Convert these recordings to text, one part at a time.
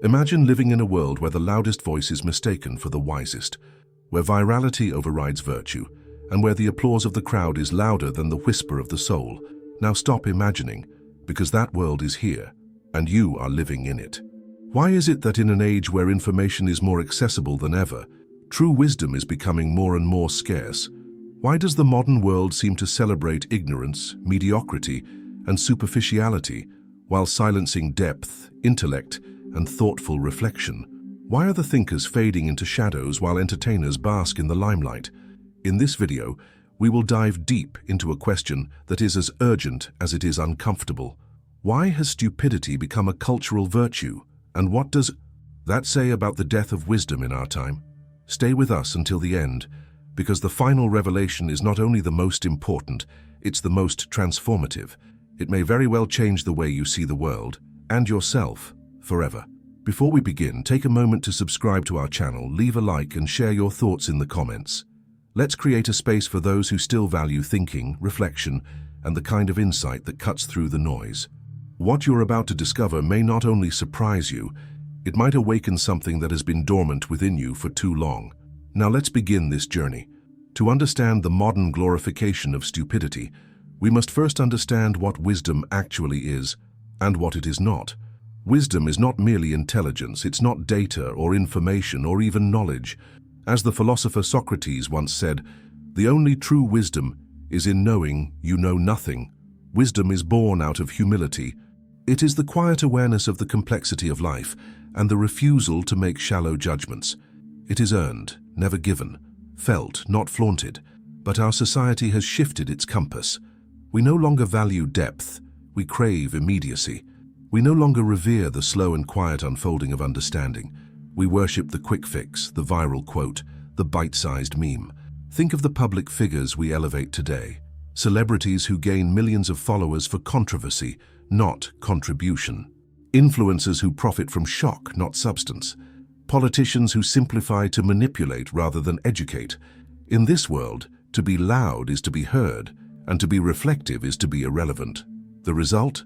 Imagine living in a world where the loudest voice is mistaken for the wisest, where virality overrides virtue, and where the applause of the crowd is louder than the whisper of the soul. Now stop imagining, because that world is here, and you are living in it. Why is it that in an age where information is more accessible than ever, true wisdom is becoming more and more scarce? Why does the modern world seem to celebrate ignorance, mediocrity, and superficiality, while silencing depth, intellect, and thoughtful reflection? Why are the thinkers fading into shadows while entertainers bask in the limelight? In this video, we will dive deep into a question that is as urgent as it is uncomfortable. Why has stupidity become a cultural virtue? And what does that say about the death of wisdom in our time? Stay with us until the end, because the final revelation is not only the most important, it's the most transformative. It may very well change the way you see the world, and yourself, forever. Before we begin, take a moment to subscribe to our channel, leave a like and share your thoughts in the comments. Let's create a space for those who still value thinking, reflection, and the kind of insight that cuts through the noise. What you're about to discover may not only surprise you, it might awaken something that has been dormant within you for too long. Now let's begin this journey. To understand the modern glorification of stupidity, we must first understand what wisdom actually is and what it is not. Wisdom is not merely intelligence, it's not data or information or even knowledge. As the philosopher Socrates once said, the only true wisdom is in knowing you know nothing. Wisdom is born out of humility. It is the quiet awareness of the complexity of life and the refusal to make shallow judgments. It is earned, never given, felt, not flaunted, but our society has shifted its compass. We no longer value depth, we crave immediacy. We no longer revere the slow and quiet unfolding of understanding. We worship the quick fix, the viral quote, the bite-sized meme. Think of the public figures we elevate today. Celebrities who gain millions of followers for controversy, not contribution. Influencers who profit from shock, not substance. Politicians who simplify to manipulate rather than educate. In this world, to be loud is to be heard, and to be reflective is to be irrelevant. The result?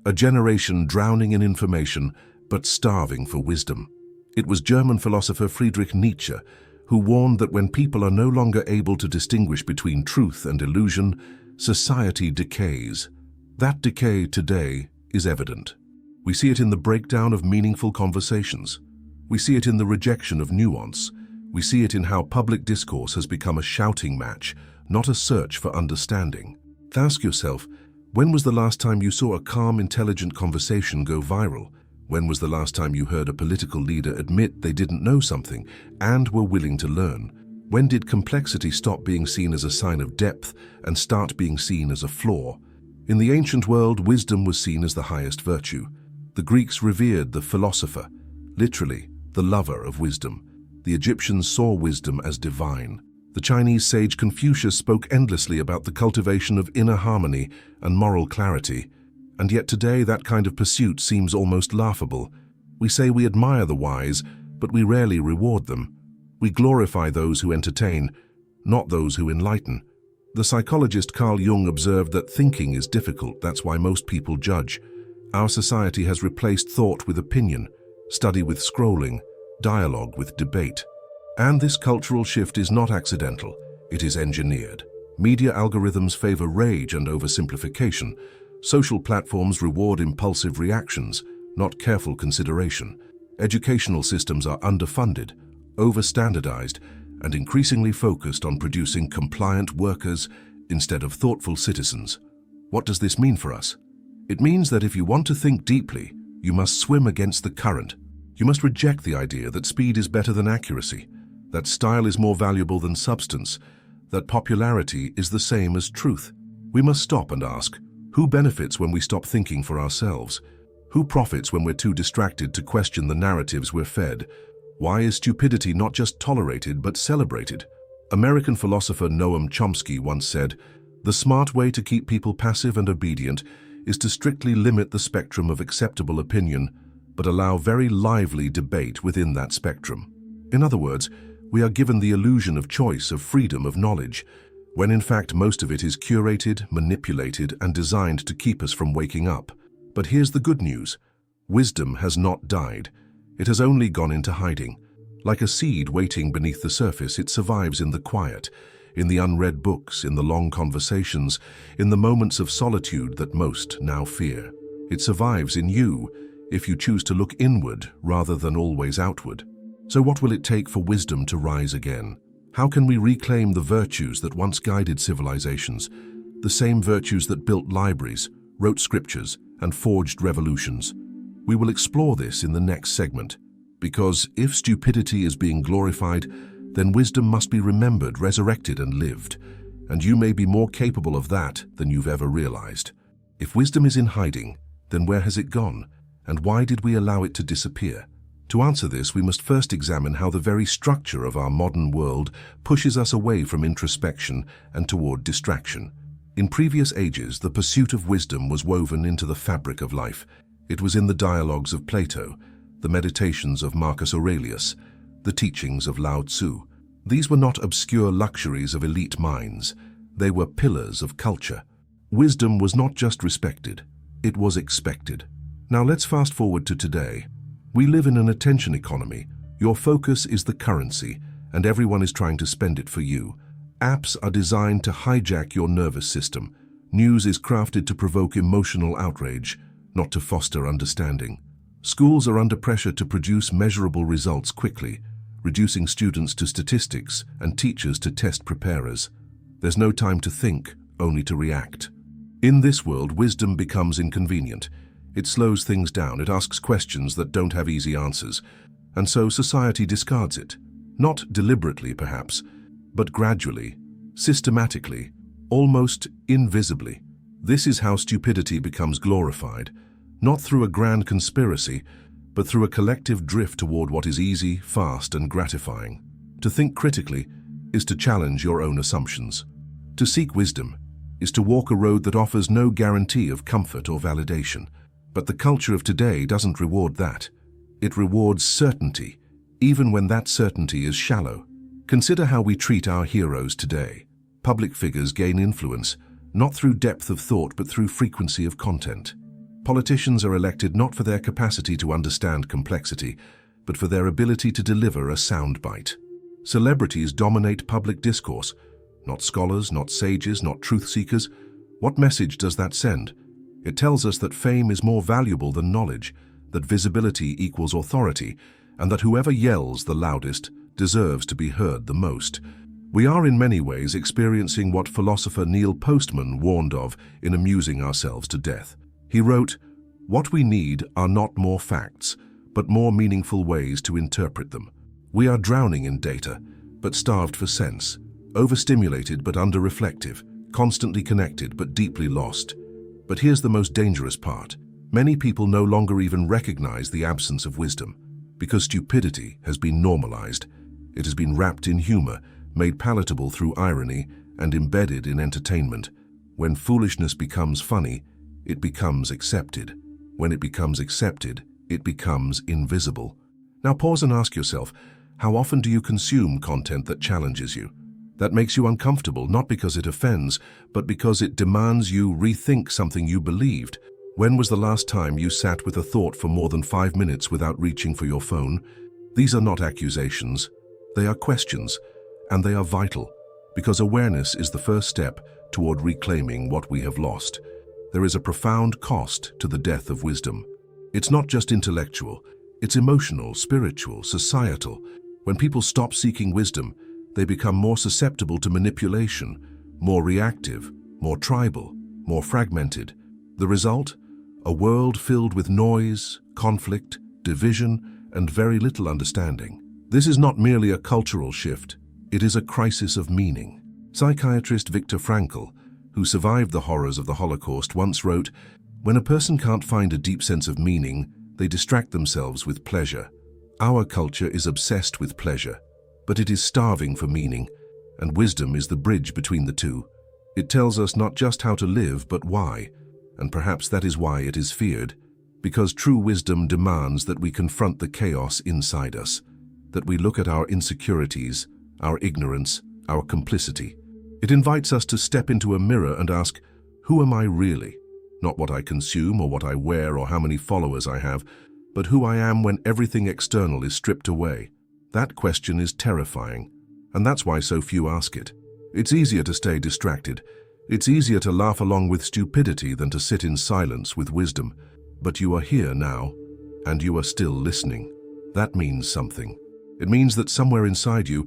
A generation drowning in information, but starving for wisdom. It was German philosopher Friedrich Nietzsche who warned that when people are no longer able to distinguish between truth and illusion, society decays. That decay today is evident. We see it in the breakdown of meaningful conversations. We see it in the rejection of nuance. We see it in how public discourse has become a shouting match, not a search for understanding. Ask yourself, when was the last time you saw a calm, intelligent conversation go viral? When was the last time you heard a political leader admit they didn't know something and were willing to learn? When did complexity stop being seen as a sign of depth and start being seen as a flaw? In the ancient world, wisdom was seen as the highest virtue. The Greeks revered the philosopher, literally, the lover of wisdom. The Egyptians saw wisdom as divine. The Chinese sage Confucius spoke endlessly about the cultivation of inner harmony and moral clarity. And yet today that kind of pursuit seems almost laughable. We say we admire the wise, but we rarely reward them. We glorify those who entertain, not those who enlighten. The psychologist Carl Jung observed that thinking is difficult, that's why most people judge. Our society has replaced thought with opinion, study with scrolling, dialogue with debate. And this cultural shift is not accidental, it is engineered. Media algorithms favor rage and oversimplification. Social platforms reward impulsive reactions, not careful consideration. Educational systems are underfunded, over-standardized, and increasingly focused on producing compliant workers instead of thoughtful citizens. What does this mean for us? It means that if you want to think deeply, you must swim against the current. You must reject the idea that speed is better than accuracy, that style is more valuable than substance, that popularity is the same as truth. We must stop and ask, who benefits when we stop thinking for ourselves? Who profits when we're too distracted to question the narratives we're fed? Why is stupidity not just tolerated but celebrated? American philosopher Noam Chomsky once said, "The smart way to keep people passive and obedient is to strictly limit the spectrum of acceptable opinion, but allow very lively debate within that spectrum." In other words, we are given the illusion of choice, of freedom, of knowledge, when in fact most of it is curated, manipulated, and designed to keep us from waking up. But here's the good news. Wisdom has not died. It has only gone into hiding. Like a seed waiting beneath the surface, it survives in the quiet, in the unread books, in the long conversations, in the moments of solitude that most now fear. It survives in you, if you choose to look inward rather than always outward. So what will it take for wisdom to rise again? How can we reclaim the virtues that once guided civilizations, the same virtues that built libraries, wrote scriptures, and forged revolutions? We will explore this in the next segment, because if stupidity is being glorified, then wisdom must be remembered, resurrected, and lived, and you may be more capable of that than you've ever realized. If wisdom is in hiding, then where has it gone, and why did we allow it to disappear? To answer this, we must first examine how the very structure of our modern world pushes us away from introspection and toward distraction. In previous ages, the pursuit of wisdom was woven into the fabric of life. It was in the dialogues of Plato, the meditations of Marcus Aurelius, the teachings of Lao Tzu. These were not obscure luxuries of elite minds. They were pillars of culture. Wisdom was not just respected, it was expected. Now let's fast forward to today. We live in an attention economy. Your focus is the currency, and everyone is trying to spend it for you. Apps are designed to hijack your nervous system. News is crafted to provoke emotional outrage, not to foster understanding. Schools are under pressure to produce measurable results quickly, reducing students to statistics and teachers to test preparers. There's no time to think, only to react. In this world, wisdom becomes inconvenient. It slows things down, it asks questions that don't have easy answers, and so society discards it. Not deliberately, perhaps, but gradually, systematically, almost invisibly. This is how stupidity becomes glorified, not through a grand conspiracy, but through a collective drift toward what is easy, fast, and gratifying. To think critically is to challenge your own assumptions. To seek wisdom is to walk a road that offers no guarantee of comfort or validation. But the culture of today doesn't reward that. It rewards certainty, even when that certainty is shallow. Consider how we treat our heroes today. Public figures gain influence, not through depth of thought, but through frequency of content. Politicians are elected not for their capacity to understand complexity, but for their ability to deliver a soundbite. Celebrities dominate public discourse, not scholars, not sages, not truth seekers. What message does that send? It tells us that fame is more valuable than knowledge, that visibility equals authority, and that whoever yells the loudest deserves to be heard the most. We are in many ways experiencing what philosopher Neil Postman warned of in Amusing Ourselves to Death. He wrote, "What we need are not more facts, but more meaningful ways to interpret them. We are drowning in data, but starved for sense, overstimulated but under-reflective, constantly connected but deeply lost." But here's the most dangerous part. Many people no longer even recognize the absence of wisdom, because stupidity has been normalized. It has been wrapped in humor, made palatable through irony, and embedded in entertainment. When foolishness becomes funny, it becomes accepted. When it becomes accepted, it becomes invisible. Now pause and ask yourself, how often do you consume content that challenges you? That makes you uncomfortable, not because it offends, but because it demands you rethink something you believed. When was the last time you sat with a thought for more than 5 minutes without reaching for your phone? These are not accusations. They are questions, and they are vital, because awareness is the first step toward reclaiming what we have lost. There is a profound cost to the death of wisdom. It's not just intellectual, it's emotional, spiritual, societal. When people stop seeking wisdom, they become more susceptible to manipulation, more reactive, more tribal, more fragmented. The result? A world filled with noise, conflict, division, and very little understanding. This is not merely a cultural shift, it is a crisis of meaning. Psychiatrist Viktor Frankl, who survived the horrors of the Holocaust, once wrote, "When a person can't find a deep sense of meaning, they distract themselves with pleasure." Our culture is obsessed with pleasure, but it is starving for meaning, and wisdom is the bridge between the two. It tells us not just how to live, but why, and perhaps that is why it is feared, because true wisdom demands that we confront the chaos inside us, that we look at our insecurities, our ignorance, our complicity. It invites us to step into a mirror and ask, who am I really? Not what I consume or what I wear or how many followers I have, But who I am when everything external is stripped away? That question is terrifying, and that's why so few ask it. It's easier to stay distracted. It's easier to laugh along with stupidity than to sit in silence with wisdom. But you are here now, and you are still listening. That means something. It means that somewhere inside you,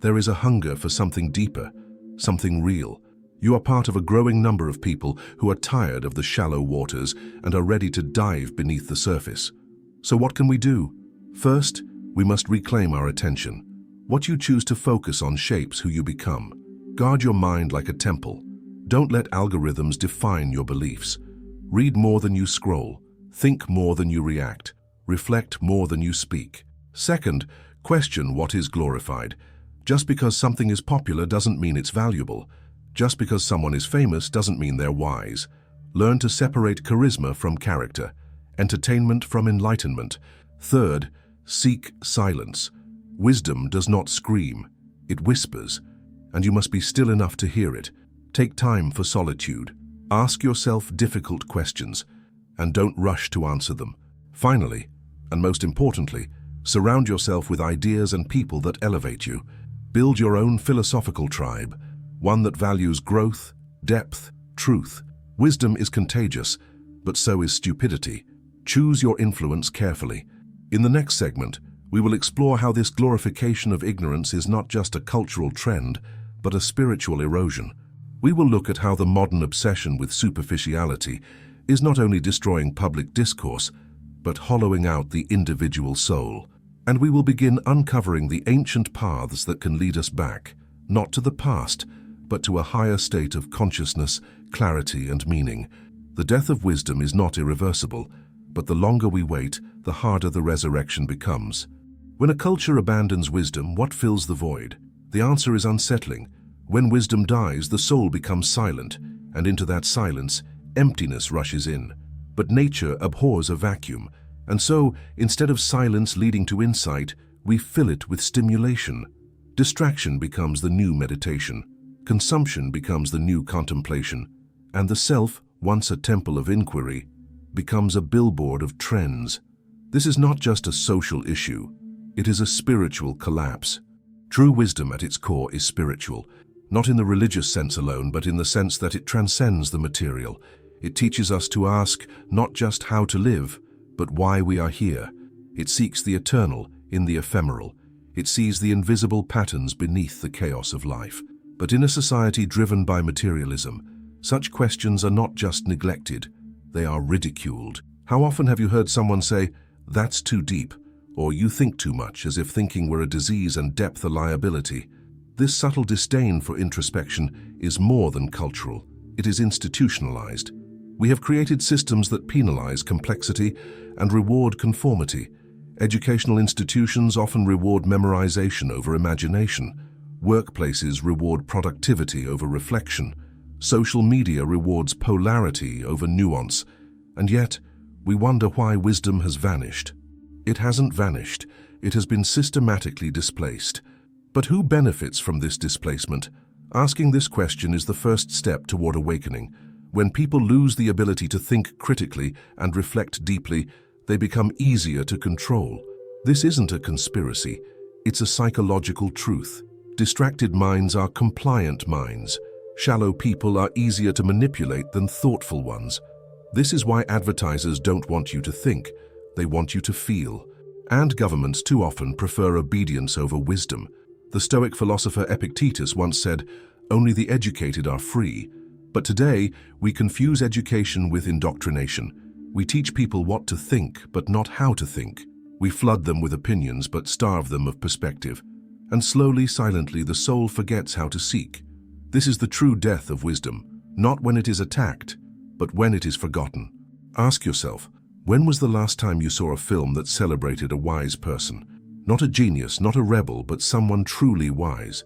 there is a hunger for something deeper, something real. You are part of a growing number of people who are tired of the shallow waters and are ready to dive beneath the surface. So what can we do? First, we must reclaim our attention. What you choose to focus on shapes who you become. Guard your mind like a temple. Don't let algorithms define your beliefs. Read more than you scroll. Think more than you react. Reflect more than you speak. Second, question what is glorified. Just because something is popular doesn't mean it's valuable. Just because someone is famous doesn't mean they're wise. Learn to separate charisma from character, entertainment from enlightenment. Third, seek silence. Wisdom does not scream, it whispers, and you must be still enough to hear it. Take time for solitude. Ask yourself difficult questions, and don't rush to answer them. Finally, and most importantly, surround yourself with ideas and people that elevate you. Build your own philosophical tribe, one that values growth, depth, truth. Wisdom is contagious, but so is stupidity. Choose your influence carefully. In the next segment, we will explore how this glorification of ignorance is not just a cultural trend, but a spiritual erosion. We will look at how the modern obsession with superficiality is not only destroying public discourse, but hollowing out the individual soul. And we will begin uncovering the ancient paths that can lead us back, not to the past, but to a higher state of consciousness, clarity, and meaning. The death of wisdom is not irreversible, but the longer we wait, the harder the resurrection becomes. When a culture abandons wisdom, what fills the void? The answer is unsettling. When wisdom dies, the soul becomes silent, and into that silence, emptiness rushes in. But nature abhors a vacuum, and so, instead of silence leading to insight, we fill it with stimulation. Distraction becomes the new meditation. Consumption becomes the new contemplation. And the self, once a temple of inquiry, becomes a billboard of trends. This is not just a social issue. It is a spiritual collapse. True wisdom at its core is spiritual, not in the religious sense alone, but in the sense that it transcends the material. It teaches us to ask not just how to live, but why we are here. It seeks the eternal in the ephemeral. It sees the invisible patterns beneath the chaos of life. But in a society driven by materialism, such questions are not just neglected, they are ridiculed. How often have you heard someone say, "That's too deep," or "You think too much," as if thinking were a disease and depth a liability? This subtle disdain for introspection is more than cultural. It is institutionalized. We have created systems that penalize complexity and reward conformity. Educational institutions often reward memorization over imagination. Workplaces reward productivity over reflection. Social media rewards polarity over nuance. And yet, we wonder why wisdom has vanished. It hasn't vanished. It has been systematically displaced. But who benefits from this displacement? Asking this question is the first step toward awakening. When people lose the ability to think critically and reflect deeply, they become easier to control. This isn't a conspiracy. It's a psychological truth. Distracted minds are compliant minds. Shallow people are easier to manipulate than thoughtful ones. This is why advertisers don't want you to think. They want you to feel. And governments too often prefer obedience over wisdom. The Stoic philosopher Epictetus once said, "Only the educated are free." But today, we confuse education with indoctrination. We teach people what to think, but not how to think. We flood them with opinions, but starve them of perspective. And slowly, silently, the soul forgets how to seek. This is the true death of wisdom, not when it is attacked, but when it is forgotten. Ask yourself, when was the last time you saw a film that celebrated a wise person? Not a genius, not a rebel, but someone truly wise.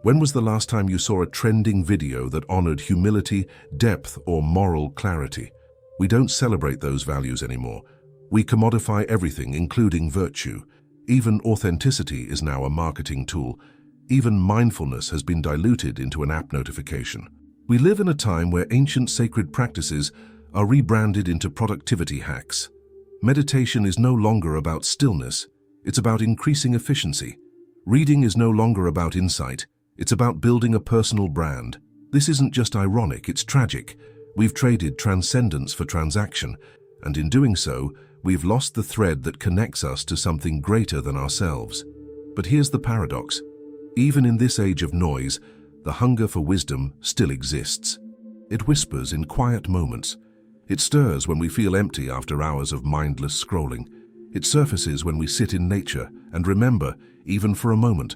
When was the last time you saw a trending video that honored humility, depth, or moral clarity? We don't celebrate those values anymore. We commodify everything, including virtue. Even authenticity is now a marketing tool. Even mindfulness has been diluted into an app notification. We live in a time where ancient sacred practices are rebranded into productivity hacks. Meditation is no longer about stillness, it's about increasing efficiency. Reading is no longer about insight, it's about building a personal brand. This isn't just ironic, it's tragic. We've traded transcendence for transaction, and in doing so, we've lost the thread that connects us to something greater than ourselves. But here's the paradox. Even in this age of noise, the hunger for wisdom still exists. It whispers in quiet moments. It stirs when we feel empty after hours of mindless scrolling. It surfaces when we sit in nature and remember, even for a moment,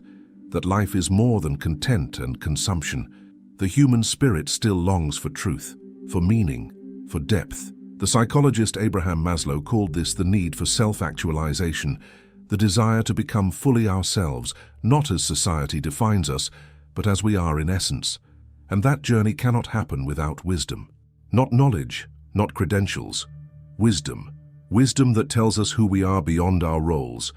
that life is more than content and consumption. The human spirit still longs for truth, for meaning, for depth. The psychologist Abraham Maslow called this the need for self-actualization, the desire to become fully ourselves, not as society defines us, but as we are in essence. And that journey cannot happen without wisdom. Not knowledge, not credentials. Wisdom. Wisdom that tells us who we are beyond our roles.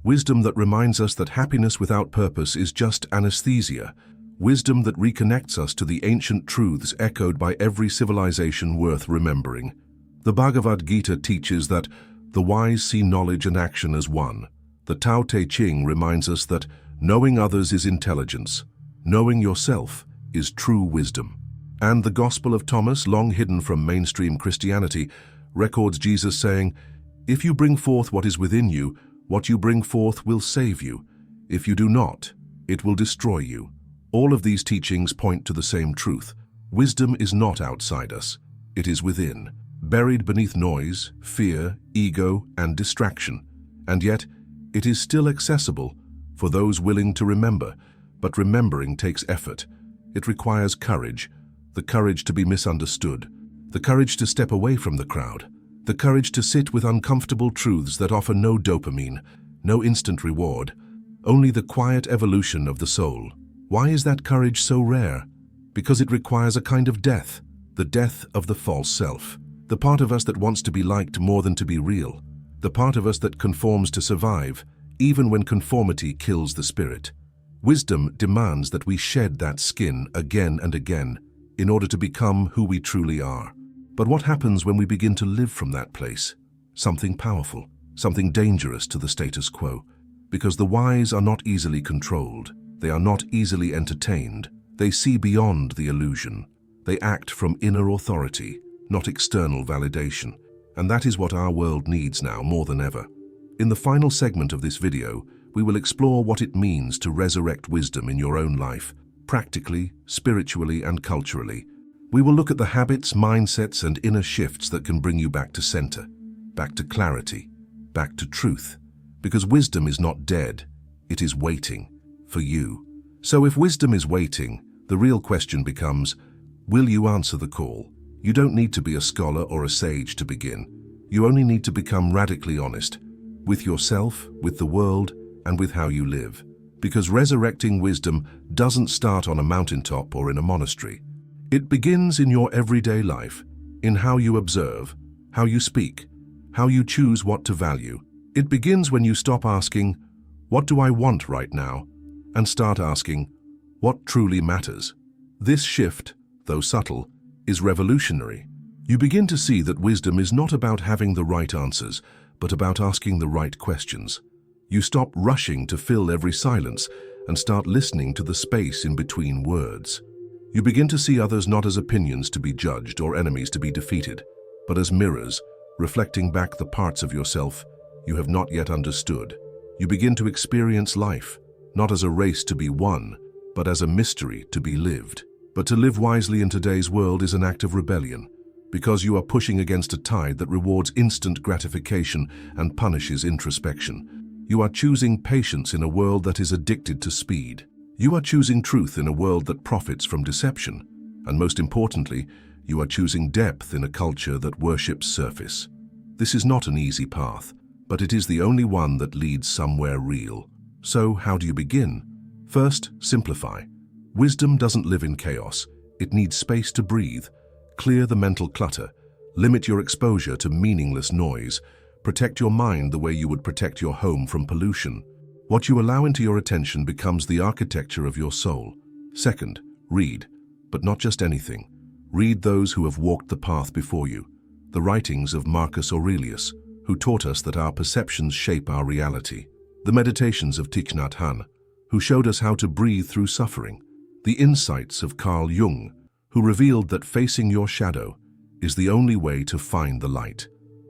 Wisdom that reminds us that happiness without purpose is just anesthesia. Wisdom that reconnects us to the ancient truths echoed by every civilization worth remembering. The Bhagavad Gita teaches that the wise see knowledge and action as one. The Tao Te Ching reminds us that knowing others is intelligence. Knowing yourself is true wisdom. And the Gospel of Thomas, long hidden from mainstream Christianity, records Jesus saying, "If you bring forth what is within you, what you bring forth will save you. If you do not, it will destroy you." All of these teachings point to the same truth. Wisdom is not outside us. It is within, buried beneath noise, fear, ego, and distraction. And yet, it is still accessible for those willing to remember. But remembering takes effort. It requires courage, the courage to be misunderstood, the courage to step away from the crowd, the courage to sit with uncomfortable truths that offer no dopamine, no instant reward, only the quiet evolution of the soul. Why is that courage so rare? Because it requires a kind of death, the death of the false self, the part of us that wants to be liked more than to be real, the part of us that conforms to survive, even when conformity kills the spirit. Wisdom demands that we shed that skin again and again in order to become who we truly are. But what happens when we begin to live from that place? Something powerful, something dangerous to the status quo. Because the wise are not easily controlled. They are not easily entertained. They see beyond the illusion. They act from inner authority, not external validation. And that is what our world needs now more than ever. In the final segment of this video, we will explore what it means to resurrect wisdom in your own life, practically, spiritually, and culturally. We will look at the habits, mindsets, and inner shifts that can bring you back to center, back to clarity, back to truth. Because wisdom is not dead, it is waiting for you. So if wisdom is waiting, the real question becomes, will you answer the call? You don't need to be a scholar or a sage to begin. You only need to become radically honest, with yourself, with the world, and with how you live. Because resurrecting wisdom doesn't start on a mountaintop or in a monastery. It begins in your everyday life, in how you observe, how you speak, how you choose what to value. It begins when you stop asking, "What do I want right now?" and start asking, "What truly matters?" This shift, though subtle, is revolutionary. You begin to see that wisdom is not about having the right answers, but about asking the right questions. You stop rushing to fill every silence and start listening to the space in between words. You begin to see others not as opinions to be judged or enemies to be defeated, but as mirrors, reflecting back the parts of yourself you have not yet understood. You begin to experience life, not as a race to be won, but as a mystery to be lived. But to live wisely in today's world is an act of rebellion, because you are pushing against a tide that rewards instant gratification and punishes introspection. You are choosing patience in a world that is addicted to speed. You are choosing truth in a world that profits from deception. And most importantly, you are choosing depth in a culture that worships surface. This is not an easy path, but it is the only one that leads somewhere real. So, how do you begin? First, simplify. Wisdom doesn't live in chaos. It needs space to breathe. Clear the mental clutter. Limit your exposure to meaningless noise. Protect your mind the way you would protect your home from pollution. What you allow into your attention becomes the architecture of your soul. Second, read, but not just anything. Read those who have walked the path before you. The writings of Marcus Aurelius, who taught us that our perceptions shape our reality. The meditations of Thich Nhat Hanh, who showed us how to breathe through suffering. The insights of Carl Jung, who revealed that facing your shadow is the only way to find the light.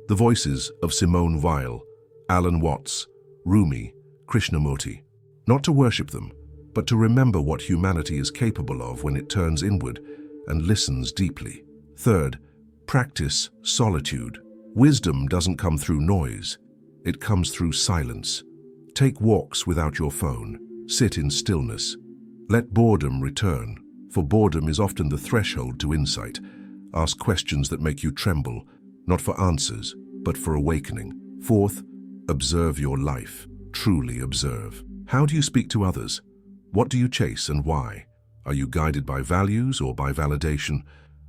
The voices of Simone Weil, Alan Watts, Rumi, Krishnamurti. Not to worship them, but to remember what humanity is capable of when it turns inward and listens deeply. Third, practice solitude. Wisdom doesn't come through noise. It comes through silence. Take walks without your phone. Sit in stillness. Let boredom return, for boredom is often the threshold to insight. Ask questions that make you tremble, not for answers, but for awakening. Fourth, observe your life. Truly observe. How do you speak to others? What do you chase and why? Are you guided by values or by validation?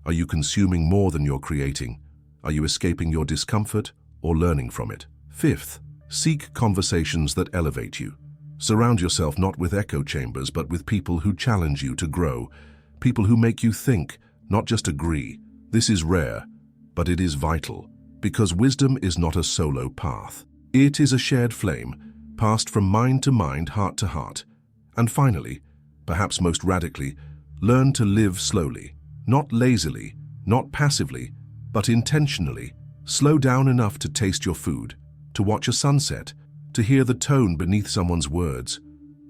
Are you consuming more than you're creating? Are you escaping your discomfort or learning from it? Fifth, seek conversations that elevate you. Surround yourself not with echo chambers, but with people who challenge you to grow. People who make you think, not just agree. This is rare, but it is vital, because wisdom is not a solo path. It is a shared flame, passed from mind to mind, heart to heart. And finally, perhaps most radically, learn to live slowly, not lazily, not passively, but intentionally. Slow down enough to taste your food, to watch a sunset, to hear the tone beneath someone's words,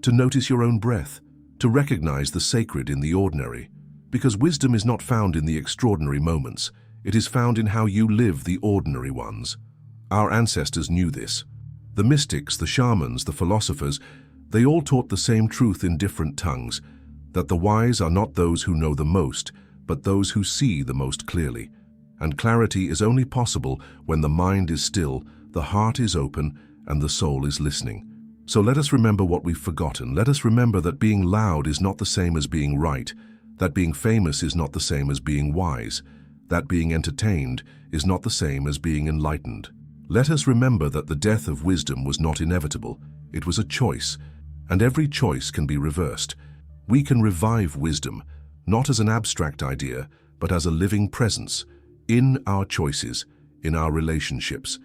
to notice your own breath, to recognize the sacred in the ordinary. Because wisdom is not found in the extraordinary moments, it is found in how you live the ordinary ones. Our ancestors knew this. The mystics, the shamans, the philosophers, they all taught the same truth in different tongues, that the wise are not those who know the most, but those who see the most clearly. And clarity is only possible when the mind is still, the heart is open, and the soul is listening. So let us remember what we've forgotten. Let us remember that being loud is not the same as being right, that being famous is not the same as being wise, that being entertained is not the same as being enlightened. Let us remember that the death of wisdom was not inevitable. It was a choice, and every choice can be reversed. We can revive wisdom, not as an abstract idea, but as a living presence, in our choices, in our relationships,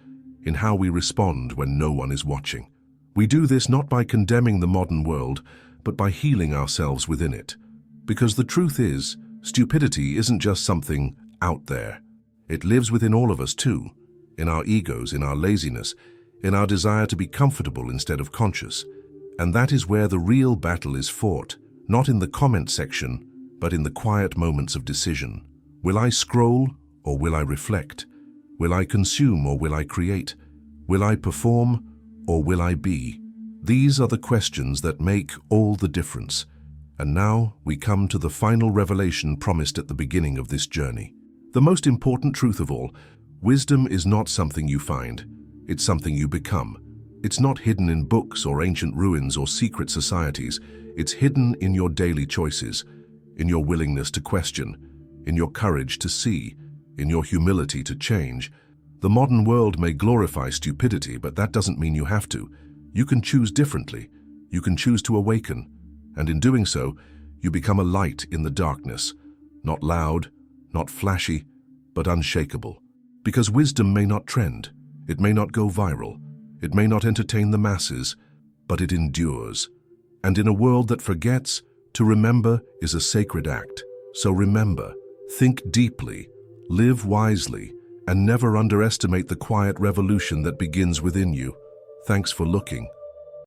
in how we respond when no one is watching. We do this not by condemning the modern world, but by healing ourselves within it. Because the truth is, stupidity isn't just something out there. It lives within all of us too, in our egos, in our laziness, in our desire to be comfortable instead of conscious. And that is where the real battle is fought, not in the comment section, but in the quiet moments of decision. Will I scroll or will I reflect? Will I consume or will I create? Will I perform or will I be? These are the questions that make all the difference. And now we come to the final revelation promised at the beginning of this journey. The most important truth of all, wisdom is not something you find. It's something you become. It's not hidden in books or ancient ruins or secret societies. It's hidden in your daily choices, in your willingness to question, in your courage to see, in your humility to change. The modern world may glorify stupidity, but that doesn't mean you have to. You can choose differently. You can choose to awaken. And in doing so, you become a light in the darkness, not loud, not flashy, but unshakable. Because wisdom may not trend, it may not go viral, it may not entertain the masses, but it endures. And in a world that forgets, to remember is a sacred act. So remember, think deeply, live wisely, and never underestimate the quiet revolution that begins within you. Thanks for looking.